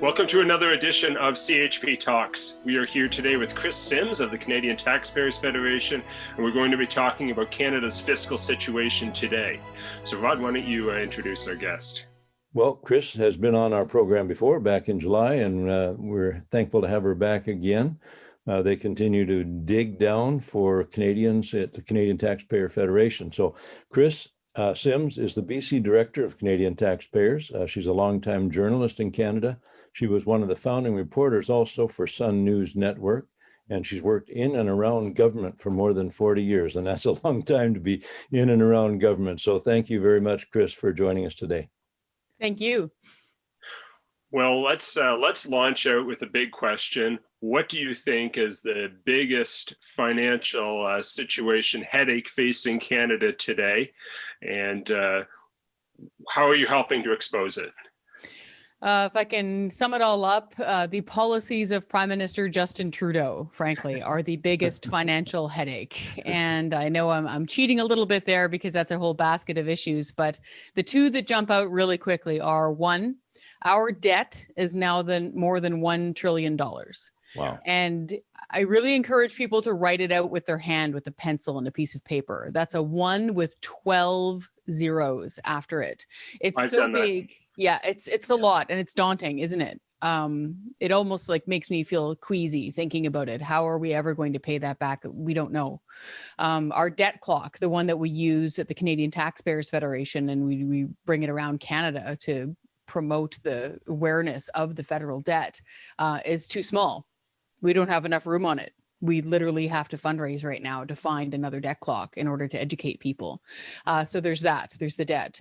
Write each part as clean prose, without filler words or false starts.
Welcome to another edition of CHP Talks. We are here today with Kris Sims of the Canadian Taxpayers Federation, and we're going to be talking about Canada's fiscal situation today. So Rod, why don't you introduce our guest? Well, Kris has been on our program before back in July, and we're thankful to have her back again. They continue to dig down for Canadians at the Canadian Taxpayer Federation. So Kris Sims is the BC Director of Canadian Taxpayers. She's a longtime journalist in Canada. She was one of the founding reporters also for Sun News Network, and she's worked in and around government for more than 40 years, and that's a long time to be in and around government. So thank you very much, Kris, for joining us today. Thank you. Well, let's launch out with a big question. What do you think is the biggest financial situation headache facing Canada today, and how are you helping to expose it? If I can sum it all up, the policies of Prime Minister Justin Trudeau, frankly, are the biggest financial headache. And I know I'm cheating a little bit there because that's a whole basket of issues. But the two that jump out really quickly are, one, our debt is now more than $1 trillion. Wow. And I really encourage people to write it out with their hand with a pencil and a piece of paper. That's a 1 with 12 zeros after it. It's so big. Yeah, it's a lot, and it's daunting, isn't it? It almost like makes me feel queasy thinking about it. How are we ever going to pay that back? We don't know. Our debt clock, the one that we use at the Canadian Taxpayers Federation, and we bring it around Canada to promote the awareness of the federal debt, is too small. We don't have enough room on it. We literally have to fundraise right now to find another debt clock in order to educate people. So there's that, there's the debt.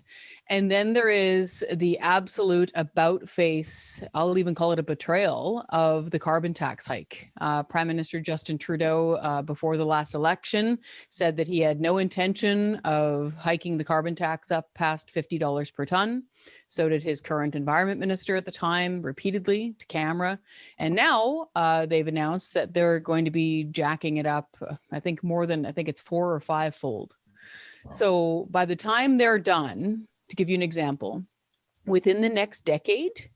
And then there is the absolute about face, I'll even call it a betrayal of the carbon tax hike. Prime Minister Justin Trudeau, before the last election, said that he had no intention of hiking the carbon tax up past $50 per ton. So did his current environment minister at the time, repeatedly to camera. And now they've announced that they're going to be jacking it up, I think it's 4 or 5 fold. Wow. So by the time they're done, to give you an example, within the next decade,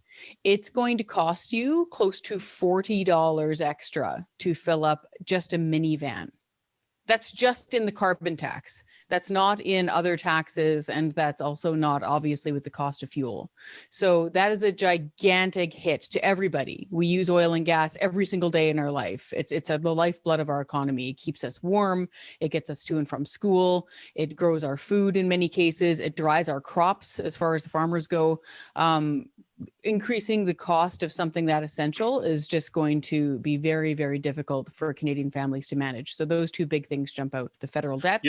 it's going to cost you close to $40 extra to fill up just a minivan. That's just in the carbon tax. That's not in other taxes, and that's also not obviously with the cost of fuel. So that is a gigantic hit to everybody. We use oil and gas every single day in our life. It's the lifeblood of our economy. It keeps us warm. It gets us to and from school. It grows our food in many cases. It dries our crops as far as the farmers go. Increasing the cost of something that essential is just going to be very, very difficult for Canadian families to manage. So those two big things jump out: the federal debt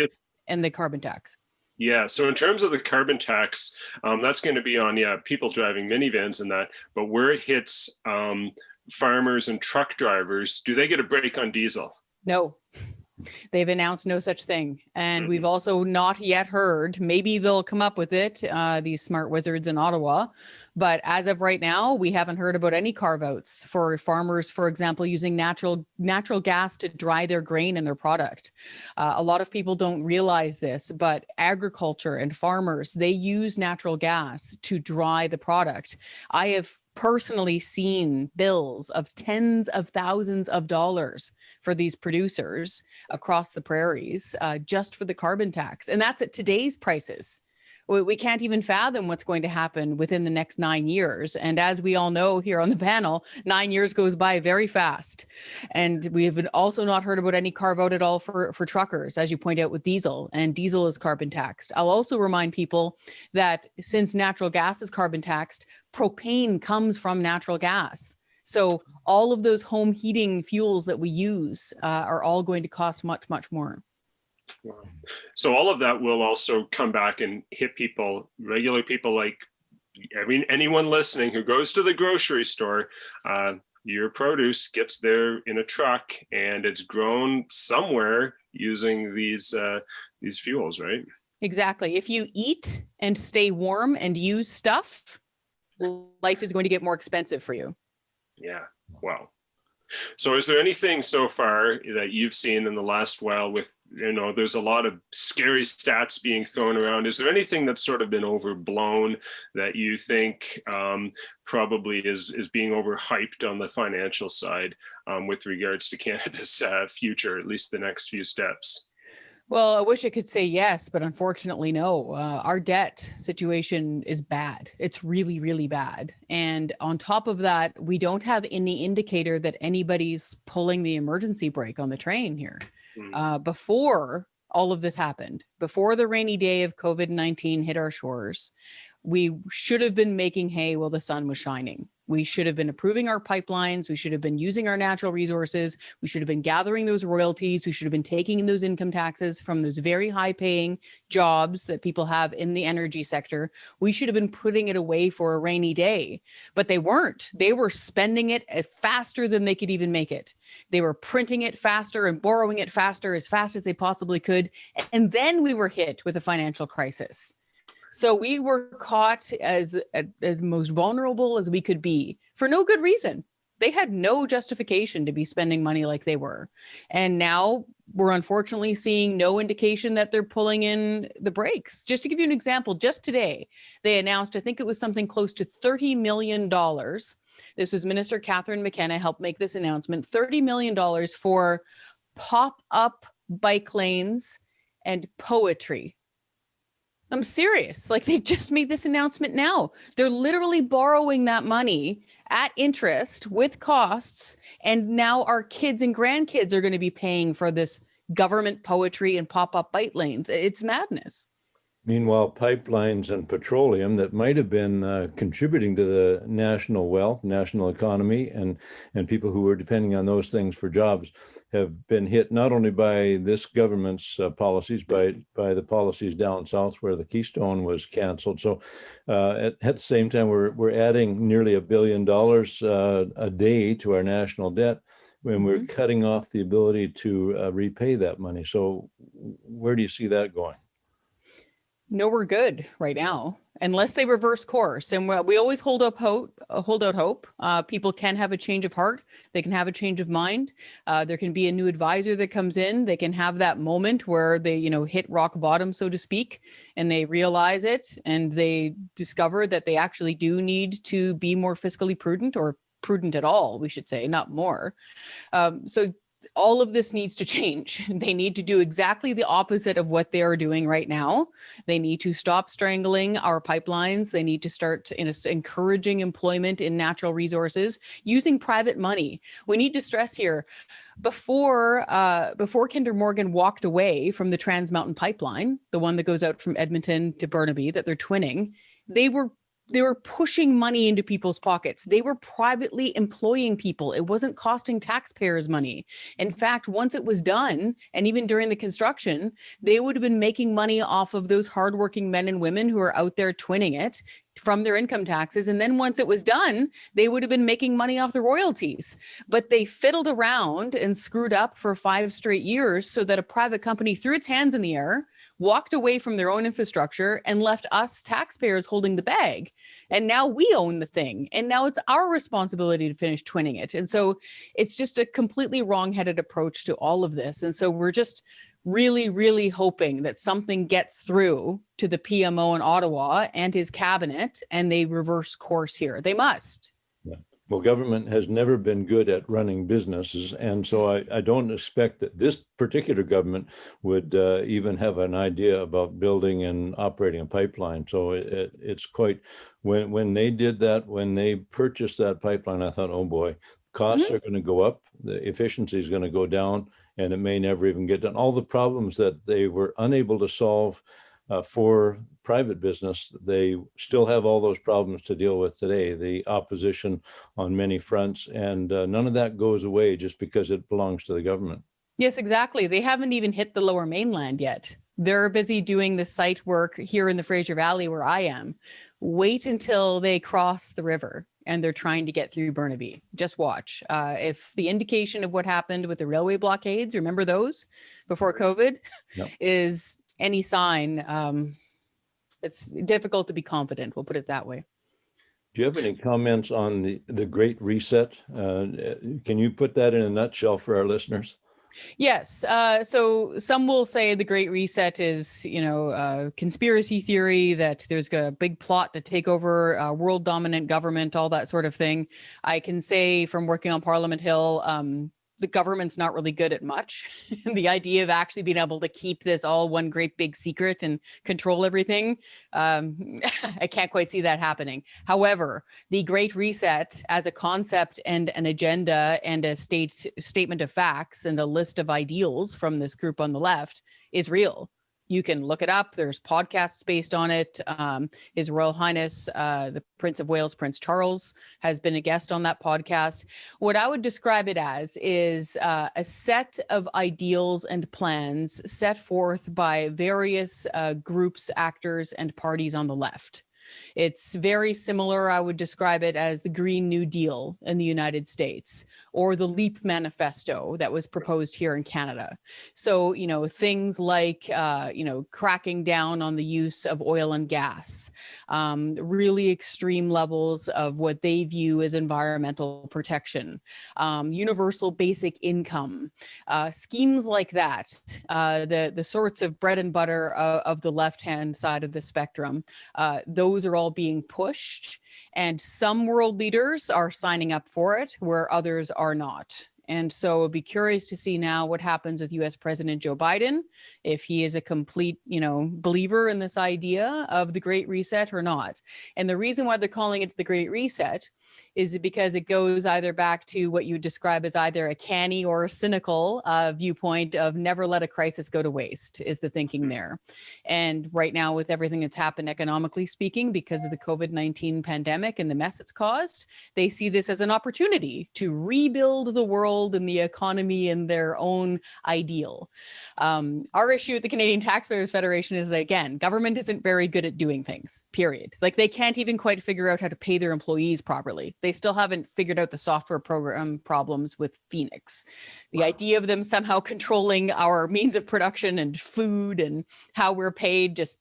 and the carbon tax. Yeah. So in terms of the carbon tax, that's going to be on, people driving minivans and that, but where it hits farmers and truck drivers, do they get a break on diesel? No. They've announced no such thing. And we've also not yet heard, maybe they'll come up with it, these smart wizards in Ottawa. But as of right now, we haven't heard about any carve-outs for farmers, for example, using natural gas to dry their grain and their product. A lot of people don't realize this, but agriculture and farmers, they use natural gas to dry the product. I have personally seen bills of tens of thousands of dollars for these producers across the prairies just for the carbon tax. And that's at today's prices. We can't even fathom what's going to happen within the next 9 years. And as we all know here on the panel, 9 years goes by very fast. And we have also not heard about any carve out at all for truckers, as you point out with diesel, and diesel is carbon taxed. I'll also remind people that since natural gas is carbon taxed, propane comes from natural gas. So all of those home heating fuels that we use are all going to cost much, much more. Wow. So all of that will also come back and hit people, regular people like anyone listening who goes to the grocery store. Your produce gets there in a truck and it's grown somewhere using these fuels, right? Exactly. If you eat and stay warm and use stuff, life is going to get more expensive for you. Yeah. Wow. So is there anything so far that you've seen in the last while with, there's a lot of scary stats being thrown around. Is there anything that's sort of been overblown that you think probably is being overhyped on the financial side with regards to Canada's future, at least the next few steps? Well, I wish I could say yes, but unfortunately, no. Our debt situation is bad. It's really, really bad. And on top of that, we don't have any indicator that anybody's pulling the emergency brake on the train here. Before all of this happened, before the rainy day of COVID-19 hit our shores, we should have been making hay while the sun was shining. We should have been approving our pipelines. We should have been using our natural resources. We should have been gathering those royalties. We should have been taking those income taxes from those very high paying jobs that people have in the energy sector. We should have been putting it away for a rainy day, but they weren't. They were spending it faster than they could even make it. They were printing it faster and borrowing it faster, as fast as they possibly could. And then we were hit with a financial crisis. So we were caught as most vulnerable as we could be for no good reason. They had no justification to be spending money like they were. And now we're unfortunately seeing no indication that they're pulling in the brakes. Just to give you an example, just today, they announced, I think it was something close to $30 million. This was Minister Catherine McKenna helped make this announcement, $30 million for pop-up bike lanes and poetry. I'm serious. Like, they just made this announcement now. They're literally borrowing that money at interest with costs. And now our kids and grandkids are going to be paying for this government poetry and pop-up bike lanes. It's madness. Meanwhile, pipelines and petroleum that might have been contributing to the national wealth, national economy, and people who were depending on those things for jobs have been hit not only by this government's policies, by the policies down south where the Keystone was canceled. So at the same time, we're adding nearly $1 billion a day to our national debt when we're cutting off the ability to repay that money. So where do you see that going? Nowhere good right now, unless they reverse course. And we always hold out hope. People can have a change of heart. They can have a change of mind. There can be a new advisor that comes in. They can have that moment where they, hit rock bottom, so to speak, and they realize it and they discover that they actually do need to be more fiscally prudent, or prudent at all, we should say, not more. So all of this needs to change. They need to do exactly the opposite of what they are doing right now. They need to stop strangling our pipelines. They need to start encouraging employment in natural resources using private money. We need to stress here, before Kinder Morgan walked away from the Trans Mountain Pipeline, the one that goes out from Edmonton to Burnaby that they're twinning, they were pushing money into people's pockets. They were privately employing people. It wasn't costing taxpayers money. In fact, once it was done, and even during the construction, they would have been making money off of those hardworking men and women who are out there twinning it from their income taxes. And then once it was done, they would have been making money off the royalties. But they fiddled around and screwed up for 5 straight years so that a private company threw its hands in the air, walked away from their own infrastructure, and left us taxpayers holding the bag. And now we own the thing. And now it's our responsibility to finish twinning it. And so it's just a completely wrong-headed approach to all of this. And so we're just really, really hoping that something gets through to the PMO in Ottawa and his cabinet, and they reverse course here. They must. Yeah. Well, government has never been good at running businesses. And so I don't expect that this particular government would even have an idea about building and operating a pipeline. So it's quite, when they did that, when they purchased that pipeline, I thought, oh boy, costs are going to go up, the efficiency is going to go down, and it may never even get done. All the problems that they were unable to solve for private business, they still have all those problems to deal with today, the opposition on many fronts, and none of that goes away just because it belongs to the government. Yes, exactly. They haven't even hit the Lower Mainland yet. They're busy doing the site work here in the Fraser Valley where I am. Wait until they cross the river and they're trying to get through Burnaby. Just watch. If the indication of what happened with the railway blockades, remember those before COVID, is any sign, it's difficult to be confident. We'll put it that way. Do you have any comments on the Great Reset? Can you put that in a nutshell for our listeners? Yes. So some will say the Great Reset is, conspiracy theory, that there's a big plot to take over world dominant government, all that sort of thing. I can say from working on Parliament Hill, the government's not really good at much. The idea of actually being able to keep this all one great big secret and control everything, I can't quite see that happening. However, the Great Reset as a concept and an agenda and a statement of facts and a list of ideals from this group on the left is real. You can look it up. There's podcasts based on it. His Royal Highness, the Prince of Wales, Prince Charles, has been a guest on that podcast. What I would describe it as is a set of ideals and plans set forth by various groups, actors, and parties on the left. It's very similar. I would describe it as the Green New Deal in the United States, or the LEAP manifesto that was proposed here in Canada. So, things like, cracking down on the use of oil and gas, really extreme levels of what they view as environmental protection, universal basic income, schemes like that, the sorts of bread and butter of the left-hand side of the spectrum. Those are all being pushed, and some world leaders are signing up for it where others are not. And so I'd be curious to see now what happens with US President Joe Biden, if he is a complete, believer in this idea of the Great Reset or not. And the reason why they're calling it the Great Reset is because it goes either back to what you would describe as either a canny or a cynical viewpoint of never let a crisis go to waste, is the thinking there. And right now, with everything that's happened economically speaking, because of the COVID-19 pandemic and the mess it's caused, they see this as an opportunity to rebuild the world and the economy in their own ideal. Our issue at the Canadian Taxpayers Federation is that, again, government isn't very good at doing things, period. Like, they can't even quite figure out how to pay their employees properly. They still haven't figured out the software program problems with Phoenix. The idea of them somehow controlling our means of production and food and how we're paid just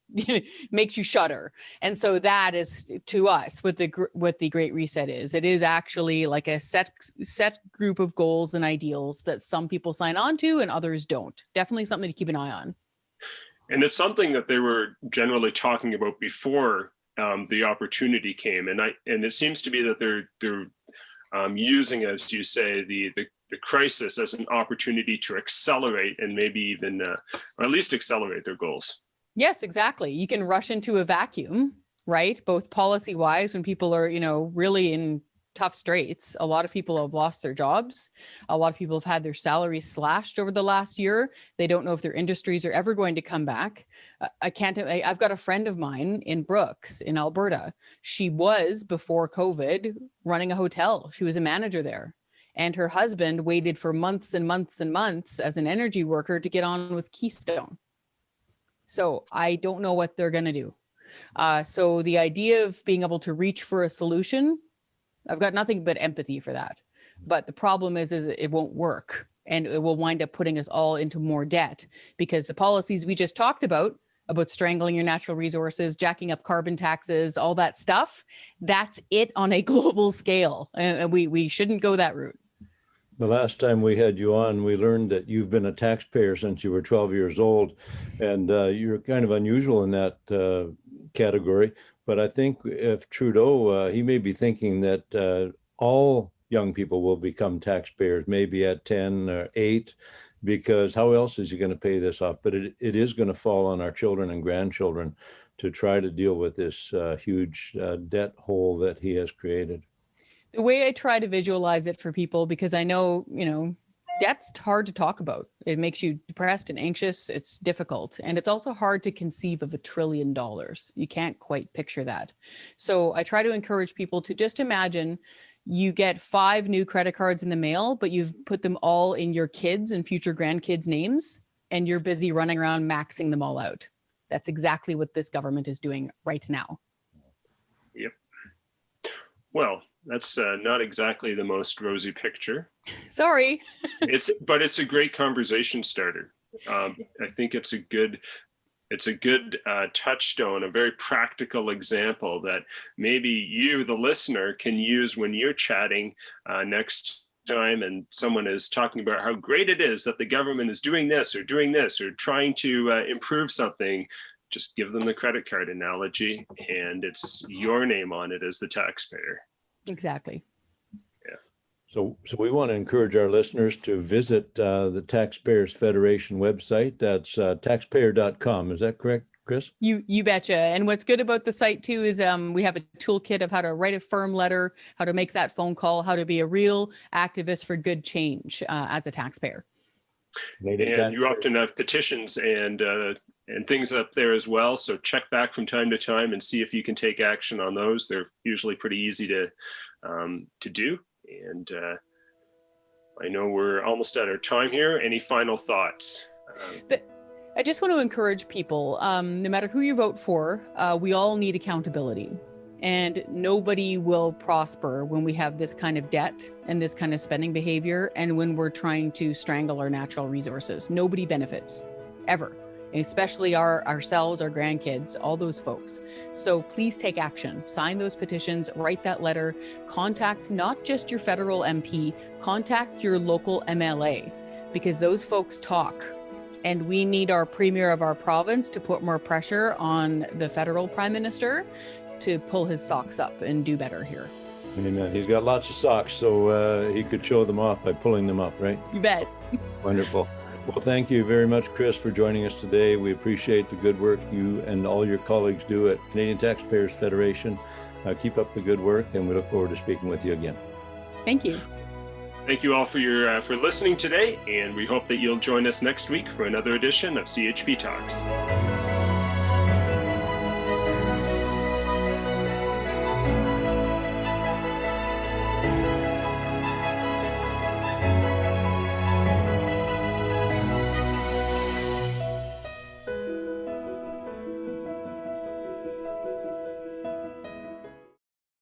makes you shudder. And so that is, to us, what the Great Reset is. It is actually like a set group of goals and ideals that some people sign on to and others don't. Definitely something to keep an eye on. And it's something that they were generally talking about before the opportunity came, and it seems to be that they're using, as you say, the crisis as an opportunity to accelerate and maybe even, or at least accelerate their goals. Yes, exactly. You can rush into a vacuum, right? Both policy wise, when people are, really in tough straits. A lot of people have lost their jobs. A lot of people have had their salaries slashed over the last year. They don't know if their industries are ever going to come back. I've got a friend of mine in Brooks in Alberta. She was, before COVID, running a hotel. She was a manager there. And her husband waited for months and months and months as an energy worker to get on with Keystone. So I don't know what they're going to do. So the idea of being able to reach for a solution, I've got nothing but empathy for that. But the problem is it won't work, and it will wind up putting us all into more debt, because the policies we just talked about strangling your natural resources, jacking up carbon taxes, all that stuff, that's it on a global scale. And we shouldn't go that route. The last time we had you on, we learned that you've been a taxpayer since you were 12 years old, and you're kind of unusual in that category. But I think if Trudeau, he may be thinking that all young people will become taxpayers, maybe at 10 or 8, because how else is he going to pay this off? But it is going to fall on our children and grandchildren to try to deal with this huge debt hole that he has created. The way I try to visualize it for people, because I know, debt's hard to talk about. It makes you depressed and anxious. It's difficult. And it's also hard to conceive of $1 trillion. You can't quite picture that. So I try to encourage people to just imagine you get 5 new credit cards in the mail, but you've put them all in your kids' and future grandkids' names, and you're busy running around maxing them all out. That's exactly what this government is doing right now. Yep. Well, that's not exactly the most rosy picture. Sorry. But it's a great conversation starter. I think it's a good, it's a good touchstone, a very practical example that maybe you, the listener, can use when you're chatting next time and someone is talking about how great it is that the government is doing this or trying to improve something. Just give them the credit card analogy, and it's your name on it as the taxpayer. Exactly. So we want to encourage our listeners to visit the Taxpayers Federation website. That's taxpayer.com. Is that correct, Kris? You betcha. And what's good about the site too is we have a toolkit of how to write a firm letter, how to make that phone call, how to be a real activist for good change as a taxpayer. And you often have petitions and things up there as well. So check back from time to time and see if you can take action on those. They're usually pretty easy to do. And I know we're almost at our time here. Any final thoughts? I just want to encourage people, no matter who you vote for, we all need accountability. And nobody will prosper when we have this kind of debt and this kind of spending behavior, and when we're trying to strangle our natural resources. Nobody benefits, ever. Especially ourselves, our grandkids, all those folks. So please take action, sign those petitions, write that letter, contact not just your federal MP, contact your local MLA, because those folks talk. And we need our premier of our province to put more pressure on the federal prime minister to pull his socks up and do better here. Amen. He's got lots of socks, so he could show them off by pulling them up, right? You bet. Wonderful. Well, thank you very much, Kris, for joining us today. We appreciate the good work you and all your colleagues do at Canadian Taxpayers Federation. Keep up the good work, and we look forward to speaking with you again. Thank you. Thank you all for listening today, and we hope that you'll join us next week for another edition of CHP Talks.